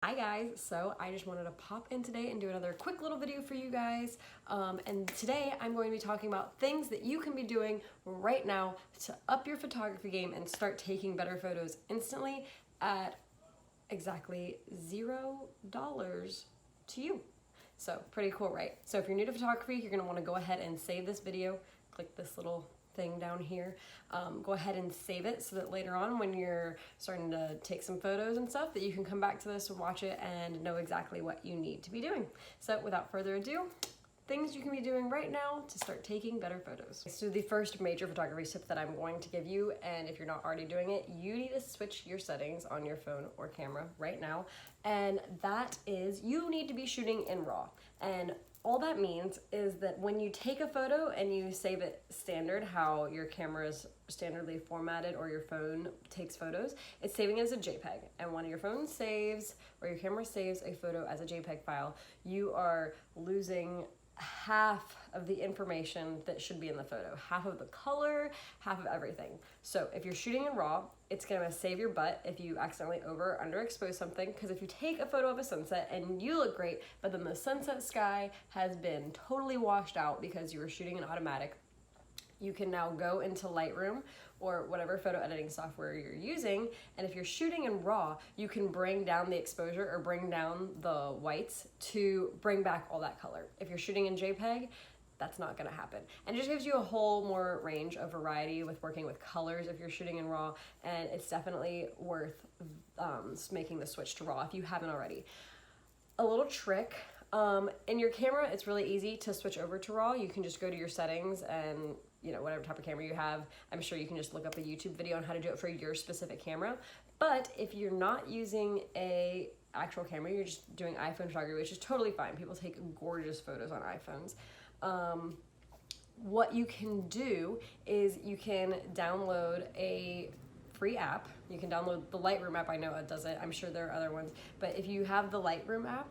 Hi guys, so I just wanted to pop in today and do another quick little video for you guys. And today I'm going to be talking about things that you can be doing right now to up your photography game and start taking better photos instantly at exactly $0 to you. So pretty cool, right? So if you're new to photography, you're gonna wanna go ahead and save this video. Click this little thing down here. Go ahead and save it so that later on when you're starting to take some photos and stuff that you can come back to this and watch it and know exactly what you need to be doing. So without further ado, things you can be doing right now to start taking better photos. So the first major photography tip that I'm going to give you, and if you're not already doing it, you need to switch your settings on your phone or camera right now. And that is, you need to be shooting in RAW. And all that means is that when you take a photo and you save it standard, how your camera is standardly formatted or your phone takes photos, it's saving as a JPEG. And when your phone saves or your camera saves a photo as a JPEG file, you are losing half of the information that should be in the photo, half of the color, half of everything. So if you're shooting in RAW, it's gonna save your butt if you accidentally over or underexpose something, because if you take a photo of a sunset and you look great, but then the sunset sky has been totally washed out because you were shooting in automatic, you can now go into Lightroom or whatever photo editing software you're using, and if you're shooting in RAW, you can bring down the exposure or bring down the whites to bring back all that color. If you're shooting in JPEG, that's not gonna happen. And it just gives you a whole more range of variety with working with colors if you're shooting in RAW, and it's definitely worth making the switch to RAW if you haven't already. A little trick, in your camera, it's really easy to switch over to RAW. You can just go to your settings and whatever type of camera you have, I'm sure you can just look up a YouTube video on how to do it for your specific camera. But if you're not using a actual camera, you're just doing iPhone photography, which is totally fine. People take gorgeous photos on iPhones. What you can do is you can download a free app. You can download the Lightroom app. I know it does it. I'm sure there are other ones. But if you have the Lightroom app,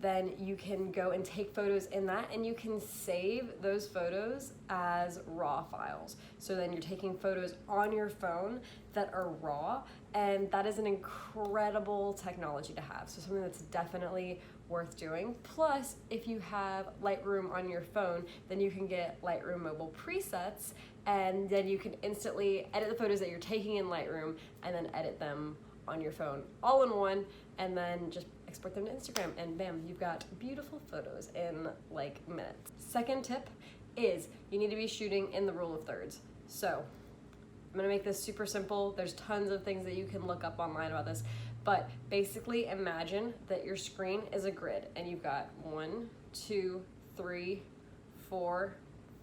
then you can go and take photos in that, and you can save those photos as RAW files. So then you're taking photos on your phone that are RAW, and that is an incredible technology to have. So something that's definitely worth doing. Plus, if you have Lightroom on your phone, then you can get Lightroom mobile presets, and then you can instantly edit the photos that you're taking in Lightroom and then edit them on your phone all in one, and then just export them to Instagram, and bam, you've got beautiful photos in like minutes. Second tip is you need to be shooting in the rule of thirds. So I'm gonna make this super simple. There's tons of things that you can look up online about this, but basically imagine that your screen is a grid and you've got 1, 2, 3, 4,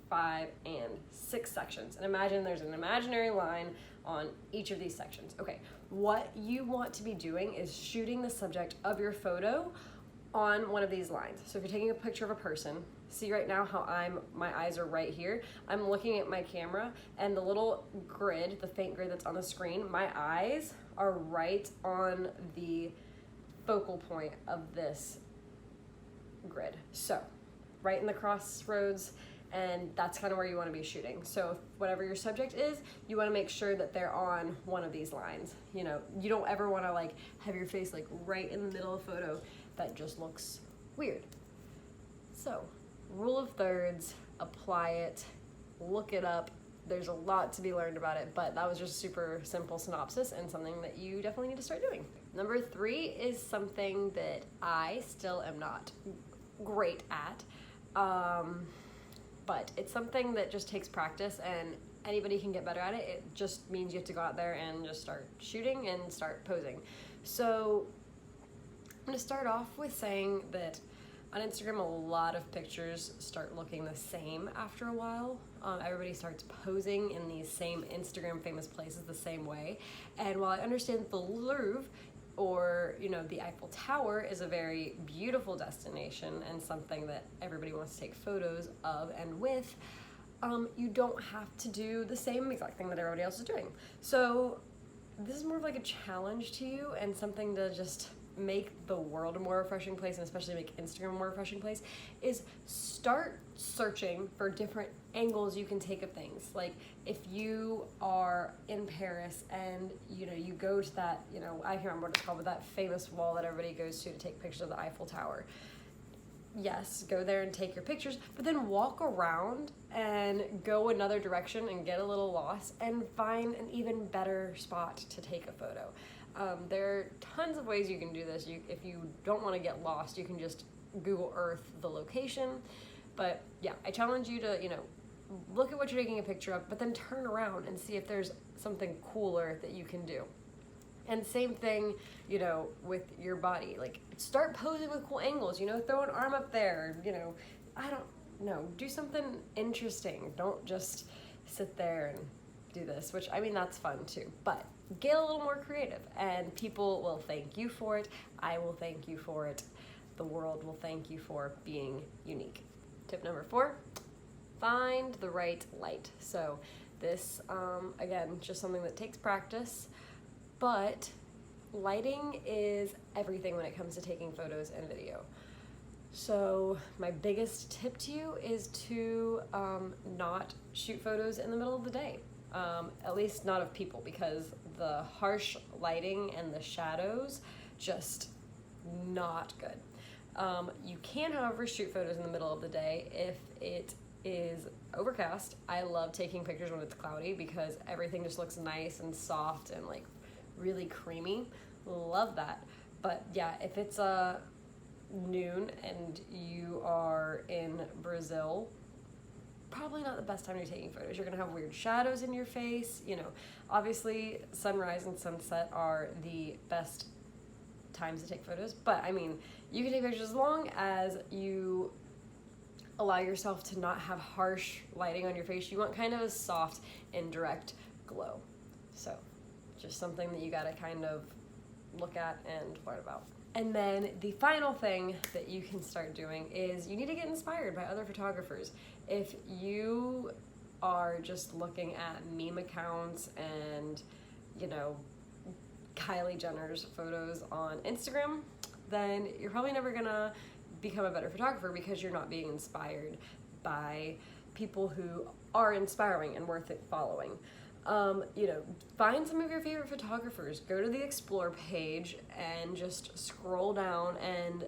5, and 6 sections. And imagine there's an imaginary line on each of these sections. Okay, what you want to be doing is shooting the subject of your photo on one of these lines. So if you're taking a picture of a person, see right now how my eyes are right here. I'm looking at my camera, and the little grid, the faint grid that's on the screen, my eyes are right on the focal point of this grid. So right in the crossroads, and that's kind of where you want to be shooting. So whatever your subject is, you want to make sure that they're on one of these lines. You don't ever want to like have your face like right in the middle of a photo. That just looks weird. So rule of thirds, apply it, look it up. There's a lot to be learned about it, but that was just a super simple synopsis and something that you definitely need to start doing. Number 3 is something that I still am not great at. But it's something that just takes practice, and anybody can get better at it. It just means you have to go out there and just start shooting and start posing. So I'm gonna start off with saying that on Instagram, a lot of pictures start looking the same after a while. Everybody starts posing in these same Instagram famous places the same way. And while I understand the Louvre or the Eiffel Tower is a very beautiful destination and something that everybody wants to take photos of and with, you don't have to do the same exact thing that everybody else is doing. So this is more of like a challenge to you and something to just make the world a more refreshing place, and especially make Instagram a more refreshing place, is start searching for different angles you can take of things. Like if you are in Paris and you go to that, I can't remember what it's called, but that famous wall that everybody goes to take pictures of the Eiffel Tower. Yes, go there and take your pictures, but then walk around and go another direction and get a little lost and find an even better spot to take a photo. There are tons of ways you can do this. If you don't want to get lost, you can just Google Earth the location. But yeah, I challenge you to, look at what you're taking a picture of, but then turn around and see if there's something cooler that you can do. And same thing, with your body. Like, start posing with cool angles, throw an arm up there, I don't know, do something interesting. Don't just sit there and do this, which, that's fun too. But get a little more creative, and people will thank you for it. I will thank you for it. The world will thank you for being unique. Tip number 4, find the right light. So this, again, just something that takes practice. But lighting is everything when it comes to taking photos and video. So my biggest tip to you is to not shoot photos in the middle of the day. At least not of people, because the harsh lighting and the shadows, just not good. You can, however, shoot photos in the middle of the day if it is overcast. I love taking pictures when it's cloudy because everything just looks nice and soft and like really creamy. Love that. But yeah, if it's noon and you are in Brazil, probably not the best time to be taking photos. You're gonna have weird shadows in your face. Obviously sunrise and sunset are the best times to take photos, but you can take pictures as long as you allow yourself to not have harsh lighting on your face. You want kind of a soft, indirect glow. So just something that you gotta kind of look at and learn about. And then the final thing that you can start doing is you need to get inspired by other photographers. If you are just looking at meme accounts and, Kylie Jenner's photos on Instagram, then you're probably never gonna become a better photographer because you're not being inspired by people who are inspiring and worth it following. Find some of your favorite photographers, go to the explore page and just scroll down and,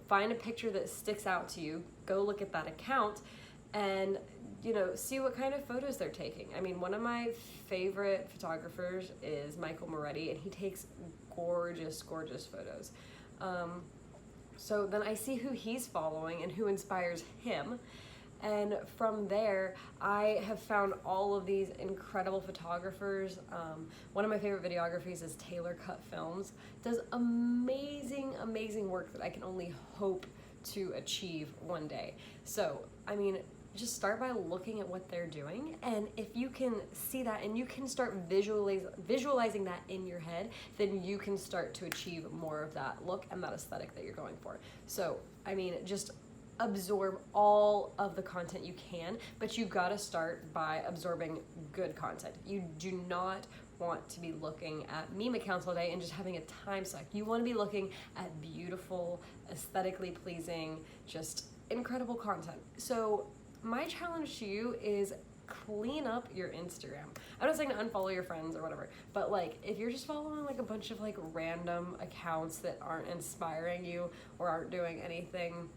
find a picture that sticks out to you, go look at that account and, see what kind of photos they're taking. One of my favorite photographers is Michael Moretti, and he takes gorgeous, gorgeous photos. So then I see who he's following and who inspires him. And from there, I have found all of these incredible photographers. One of my favorite videographies is Taylor Cut Films. Does amazing, amazing work that I can only hope to achieve one day. So, just start by looking at what they're doing, and if you can see that and you can start visualizing that in your head, then you can start to achieve more of that look and that aesthetic that you're going for. So, just absorb all of the content you can, but you gotta start by absorbing good content. You do not want to be looking at meme accounts all day and just having a time suck. You want to be looking at beautiful, aesthetically pleasing, just incredible content. So my challenge to you is clean up your Instagram. I'm not saying to unfollow your friends or whatever, but if you're just following a bunch of random accounts that aren't inspiring you or aren't doing anything,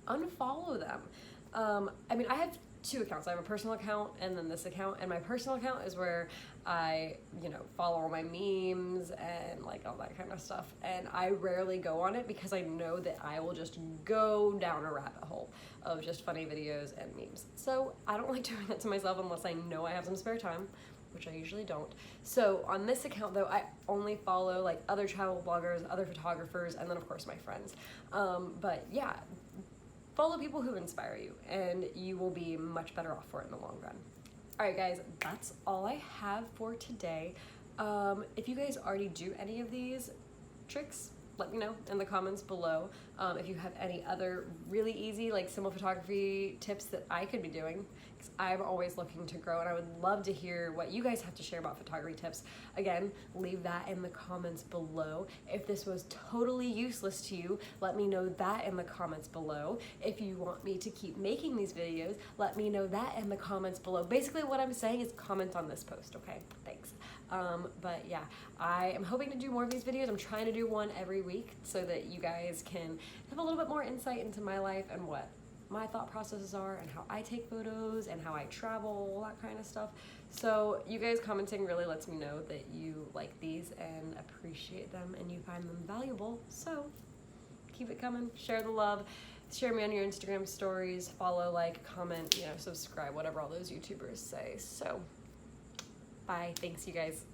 unfollow them. I have 2 accounts. I have a personal account and then this account, and my personal account is where I, follow all my memes and all that kind of stuff, and I rarely go on it because I know that I will just go down a rabbit hole of just funny videos and memes. So I don't like doing that to myself unless I know I have some spare time, which I usually don't. So on this account though, I only follow other travel bloggers, other photographers, and then of course my friends. But yeah, follow people who inspire you and you will be much better off for it in the long run. All right guys, that's all I have for today. If you guys already do any of these tricks, let me know in the comments below if you have any other really easy, like simple photography tips that I could be doing, because I'm always looking to grow and I would love to hear what you guys have to share about photography tips. Again, leave that in the comments below. If this was totally useless to you, let me know that in the comments below. If you want me to keep making these videos, let me know that in the comments below. Basically what I'm saying is comment on this post, okay? Thanks. But yeah, I am hoping to do more of these videos. I'm trying to do one every week so that you guys can have a little bit more insight into my life and what my thought processes are and how I take photos and how I travel, all that kind of stuff. So you guys commenting really lets me know that you like these and appreciate them and you find them valuable. So keep it coming, share the love, share me on your Instagram stories, follow, like, comment, subscribe, whatever all those YouTubers say. So bye. Thanks, you guys.